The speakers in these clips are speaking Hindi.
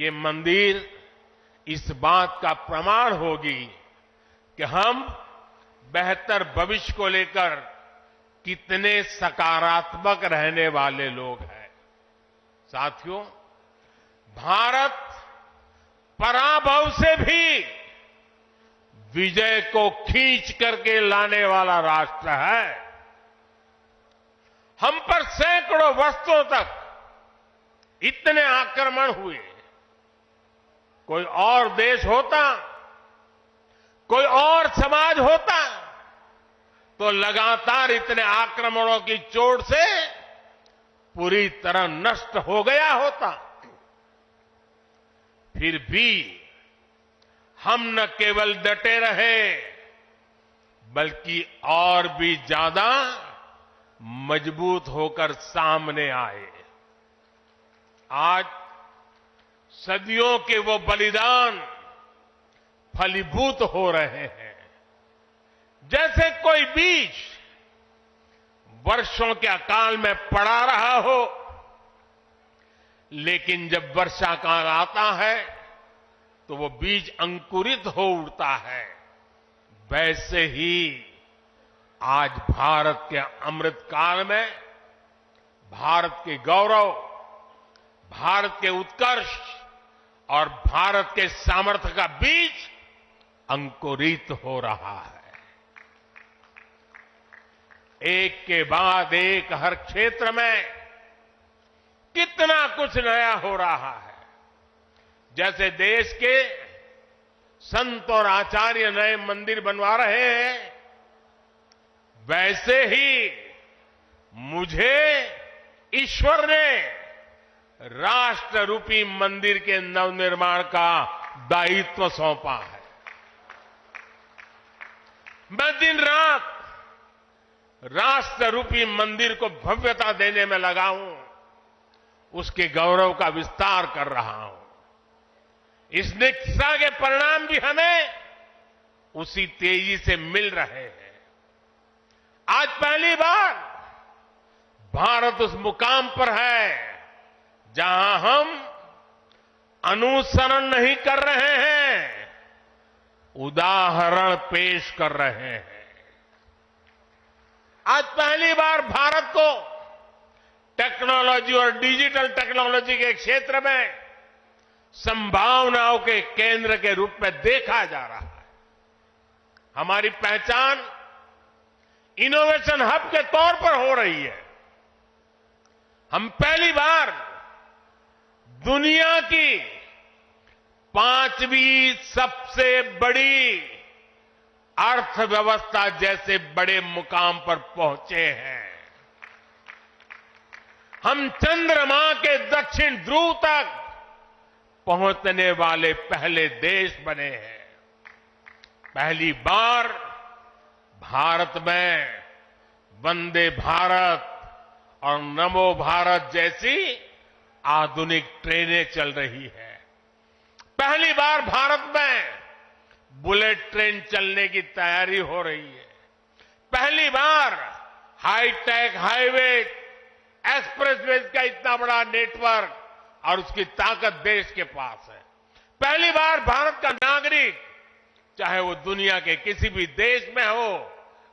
ये मंदिर इस बात का प्रमाण होगी कि हम बेहतर भविष्य को लेकर कितने सकारात्मक रहने वाले लोग हैं। साथियों, भारत पराभव से भी विजय को खींच करके लाने वाला राष्ट्र है। हम पर सैकड़ों वर्षों तक इतने आक्रमण हुए, कोई और देश होता, कोई और समाज होता तो लगातार इतने आक्रमणों की चोट से पूरी तरह नष्ट हो गया होता। फिर भी हम न केवल डटे रहे बल्कि और भी ज्यादा मजबूत होकर सामने आए। आज सदियों के वो बलिदान फलीभूत हो रहे हैं। जैसे कोई बीज वर्षों के अकाल में पड़ा रहा हो, लेकिन जब वर्षा काल आता है तो वो बीज अंकुरित हो उठता है। वैसे ही आज भारत के अमृत काल में भारत के गौरव, भारत के उत्कर्ष और भारत के सामर्थ्य का बीज अंकुरित हो रहा है। एक के बाद एक हर क्षेत्र में कितना कुछ नया हो रहा है। जैसे देश के संत और आचार्य नए मंदिर बनवा रहे हैं, वैसे ही मुझे ईश्वर ने राष्ट्र रूपी मंदिर के नवनिर्माण का दायित्व सौंपा है। मैं दिन रात राष्ट्र रूपी मंदिर को भव्यता देने में लगा हूं, उसके गौरव का विस्तार कर रहा हूं। इस निष्ठा के परिणाम भी हमें उसी तेजी से मिल रहे हैं। आज पहली बार भारत उस मुकाम पर है जहां हम अनुसरण नहीं कर रहे हैं, उदाहरण पेश कर रहे हैं। आज पहली बार भारत को टेक्नोलॉजी और डिजिटल टेक्नोलॉजी के क्षेत्र में संभावनाओं के केंद्र के रूप में देखा जा रहा है। हमारी पहचान इनोवेशन हब के तौर पर हो रही है। हम पहली बार दुनिया की 5वीं सबसे बड़ी अर्थव्यवस्था जैसे बड़े मुकाम पर पहुंचे हैं। हम चंद्रमा के दक्षिण ध्रुव तक पहुंचने वाले पहले देश बने हैं। पहली बार भारत में वंदे भारत और नमो भारत जैसी आधुनिक ट्रेनें चल रही है। पहली बार भारत में बुलेट ट्रेन चलने की तैयारी हो रही है। पहली बार हाईटेक हाईवे, एक्सप्रेसवेज का इतना बड़ा नेटवर्क और उसकी ताकत देश के पास है। पहली बार भारत का नागरिक, चाहे वो दुनिया के किसी भी देश में हो,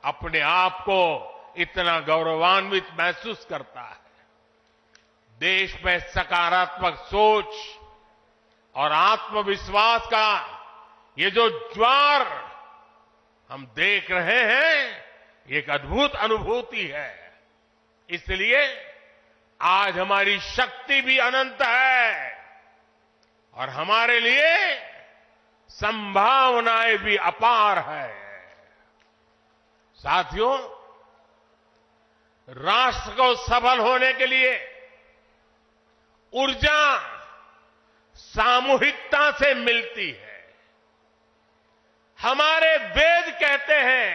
अपने आप को इतना गौरवान्वित महसूस करता है। देश में सकारात्मक सोच और आत्मविश्वास का ये जो ज्वार हम देख रहे हैं, एक अद्भुत अनुभूति है। इसलिए आज हमारी शक्ति भी अनंत है और हमारे लिए संभावनाएं भी अपार है। साथियों, राष्ट्र को सफल होने के लिए ऊर्जा सामूहिकता से मिलती है। हमारे वेद कहते हैं,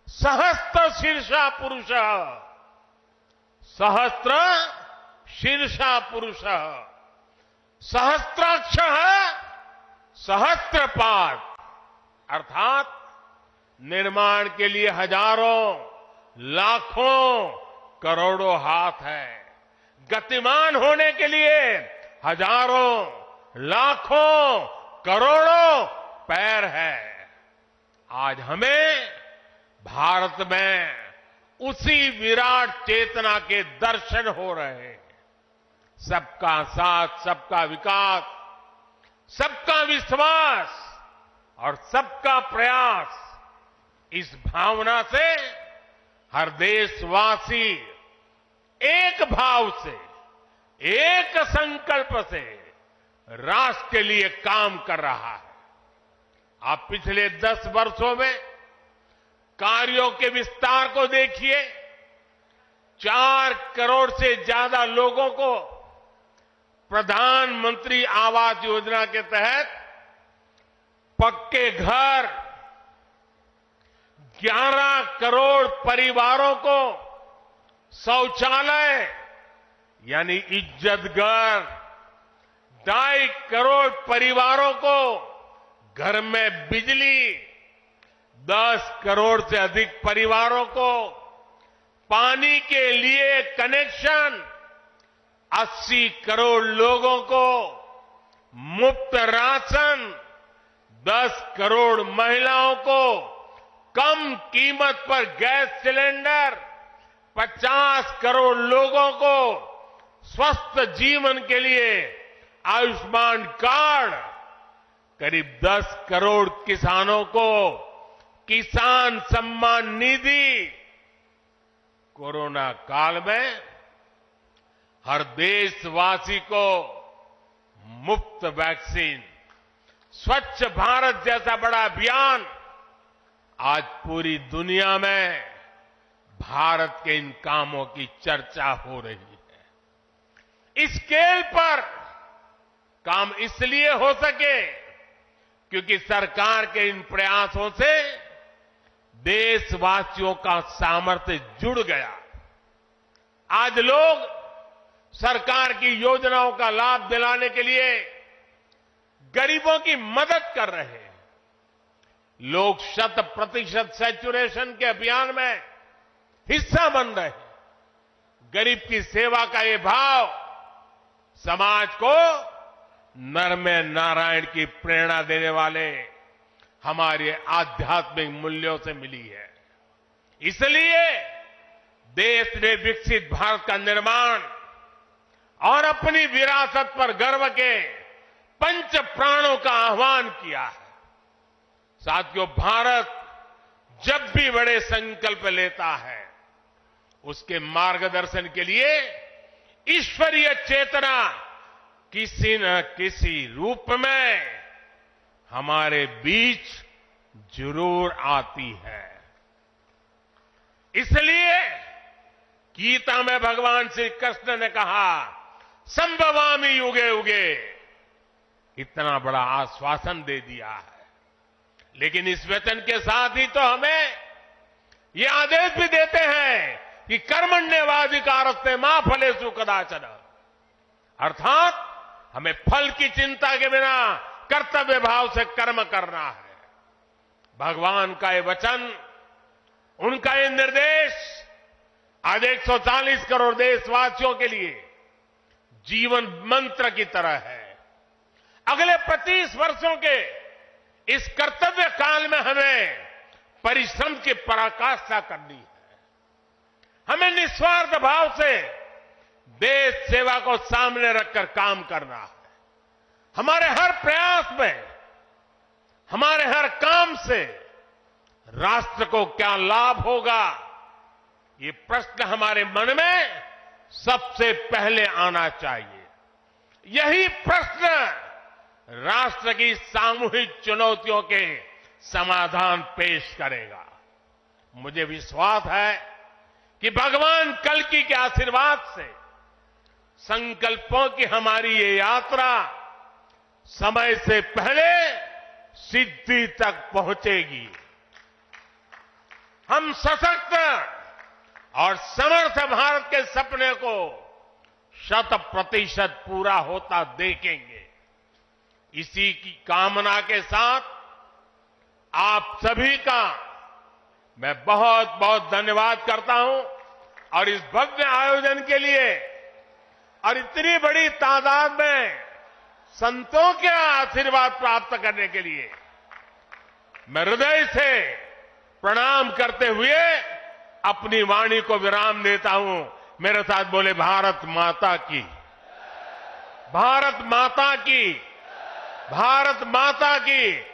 सहस्त्र शीर्षा पुरुष, सहस्त्र शीर्षा पुरुष, सहस्त्राक्ष सहस्त्रपाद, अर्थात निर्माण के लिए हजारों, लाखों, करोड़ों हाथ है। गतिमान होने के लिए हजारों, लाखों, करोड़ों पैर है। आज हमें भारत में उसी विराट चेतना के दर्शन हो रहे हैं। सबका साथ, सबका विकास, सबका विश्वास और सबका प्रयास, इस भावना से हर देशवासी एक भाव से, एक संकल्प से राष्ट्र के लिए काम कर रहा है। आप पिछले 10 वर्षों में कार्यों के विस्तार को देखिए। 4 करोड़ से ज्यादा लोगों को प्रधानमंत्री आवास योजना के तहत पक्के घर, 11 करोड़ परिवारों को शौचालय यानी इज्जत घर, 2.5 करोड़ परिवारों को घर में बिजली, 10 करोड़ से अधिक परिवारों को पानी के लिए कनेक्शन, 80 करोड़ लोगों को मुफ्त राशन, 10 करोड़ महिलाओं को कम कीमत पर गैस सिलेंडर, 50 करोड़ लोगों को स्वस्थ जीवन के लिए आयुष्मान कार्ड, करीब 10 करोड़ किसानों को किसान सम्मान निधि। कोरोना काल में हर देशवासी को मुफ्त वैक्सीन, स्वच्छ भारत जैसा बड़ा अभियान, आज पूरी दुनिया में भारत के इन कामों की चर्चा हो रही है। इस स्केल पर काम इसलिए हो सके क्योंकि सरकार के इन प्रयासों से देशवासियों का सामर्थ्य जुड़ गया। आज लोग सरकार की योजनाओं का लाभ दिलाने के लिए गरीबों की मदद कर रहे हैं। लोग 100% सैचुरेशन के अभियान में हिस्सा बन रहे हैं। गरीब की सेवा का ये भाव समाज को नर में नारायण की प्रेरणा देने वाले हमारे आध्यात्मिक मूल्यों से मिली है। इसलिए देश ने विकसित भारत का निर्माण और अपनी विरासत पर गर्व के 5 प्राणों का आह्वान किया है। साथियों, भारत जब भी बड़े संकल्प लेता है, उसके मार्गदर्शन के लिए ईश्वरीय चेतना किसी न किसी रूप में हमारे बीच जरूर आती है। इसलिए गीता में भगवान श्री कृष्ण ने कहा, संभवामि युगे युगे, इतना बड़ा आश्वासन दे दिया है। लेकिन इस वचन के साथ ही तो हमें ये आदेश भी देते हैं कि कर्मण्येवाधिकारस्ते मा फलेषु कदाचन, अर्थात हमें फल की चिंता के बिना कर्तव्य भाव से कर्म करना है। भगवान का ये वचन, उनका ये निर्देश आज 140 करोड़ देशवासियों के लिए जीवन मंत्र की तरह है। अगले 25 वर्षों के इस कर्तव्य काल में हमें परिश्रम की पराकाष्ठा करनी है। हमें निस्वार्थ भाव से देश सेवा को सामने रखकर काम करना है। हमारे हर प्रयास में, हमारे हर काम से राष्ट्र को क्या लाभ होगा, ये प्रश्न हमारे मन में सबसे पहले आना चाहिए। यही प्रश्न राष्ट्र की सामूहिक चुनौतियों के समाधान पेश करेगा। मुझे विश्वास है कि भगवान कल्कि के आशीर्वाद से संकल्पों की हमारी ये यात्रा समय से पहले सिद्धि तक पहुंचेगी। हम सशक्त और समर्थ भारत के सपने को 100% पूरा होता देखेंगे। इसी की कामना के साथ आप सभी का मैं बहुत बहुत धन्यवाद करता हूं और इस भव्य आयोजन के लिए और इतनी बड़ी तादाद में संतों के आशीर्वाद प्राप्त करने के लिए मैं हृदय से प्रणाम करते हुए अपनी वाणी को विराम देता हूं। मेरे साथ बोले भारत माता की, भारत माता की, भारत माता की।